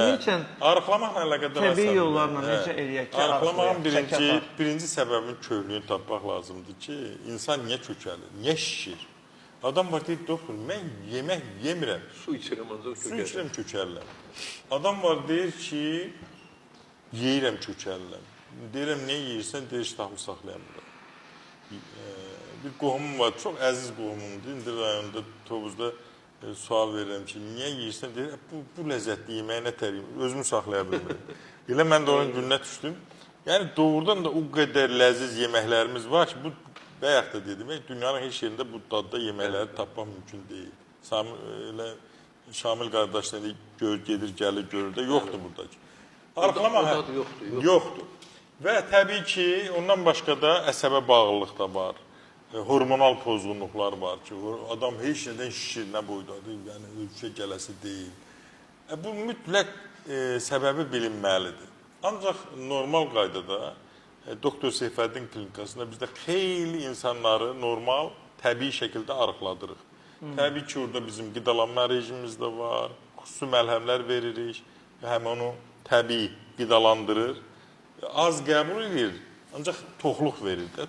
Niçin Arıqlamaqla əlaqədar təbii yollarla necə eləyək ki, arıqlamağın şəkər birinci səbəbinin köklüyünü tapmaq lazımdır ki, insan niyə kökəlir, niyə şişir? Adam var deyir, doktor, mən yemək yemirəm. Su içirəm ancaq Su içirəm, kökəlirəm. Adam var deyir ki, yeyirəm, kökəlirəm. Deyirəm, niyə yeyirsən? Deyir, iştahımı saxlayamıram. Bir qohumum var, çox əziz qohumumdur. İndi rayonda, Tovuzda sual verirəm ki, niyə yeyirsən? Deyir, bu ləzzətli yeməyi nə təriyim? Özümü saxlaya bilmirəm. Elə mən də onun gününə düşdüm. Yəni, doğrudan da o qədər ləziz yeməklərimiz var ki, bu bayaq da dedim, dünyanın heç yerində bu dadda yeməkləri tapmaq mümkün deyil. Şamil qardaşları gedir, gəlir, görür də, yoxdur buradakı. Arıqlamaq yoxdur. Və təbii ki, ondan başqa da əsəbə bağlılıq da var. Hormonal pozğunluqlar var ki, adam heç nədən şişir, nə boydadır, yəni ölçüyə gələsi deyil. Bu mütləq səbəbi bilinməlidir. Ancaq normal qaydada Doktor Seyfəddin klinikasında bizdə xeyli insanları normal, təbii şəkildə arıqladırıq. Təbii ki, orada bizim qidalanma rejimimiz də var, xüsusi məlhəmlər veririk, həm onu təbii qidalandırır, az qəbul edir, ancaq toxluq verir də,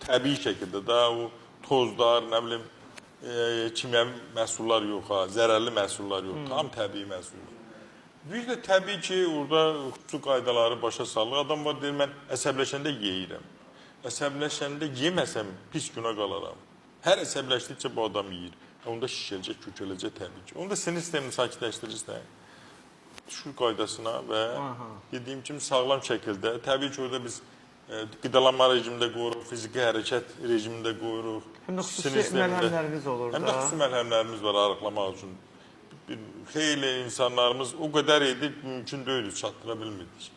təbii şəkildə də o tozlar, nə bilim, kimyəvi məhsullar yox, zərərli məhsullar yox, tam təbii məhsullar. Bir də təbii ki, orada xüsusi qaydaları başa salır. Adam var, deyir, mən əsəbləşəndə yeyirəm. Əsəbləşəndə yeməsəm pis günə qalaram. Hər əsəbləşdikcə bu adam yeyir. Onda şişəcək, kökələcək təbii ki. Onda sinir sistemini sakitləşdirirsən. Düşür qaydasına və dediyim kimi sağlam şəkildə. Təbii ki, orada biz qidalanma rejimində qoyuruq, fiziki hərəkət rejimində qoyuruq. Həm də xüsusi məlhəmlərimiz olur da. Həm də xüsusi məlhəmlərimiz var arıqlamaq üçün. Xeyli insanlarımız o qədər idi, mümkün deyildi, çatdıra bilmirdik.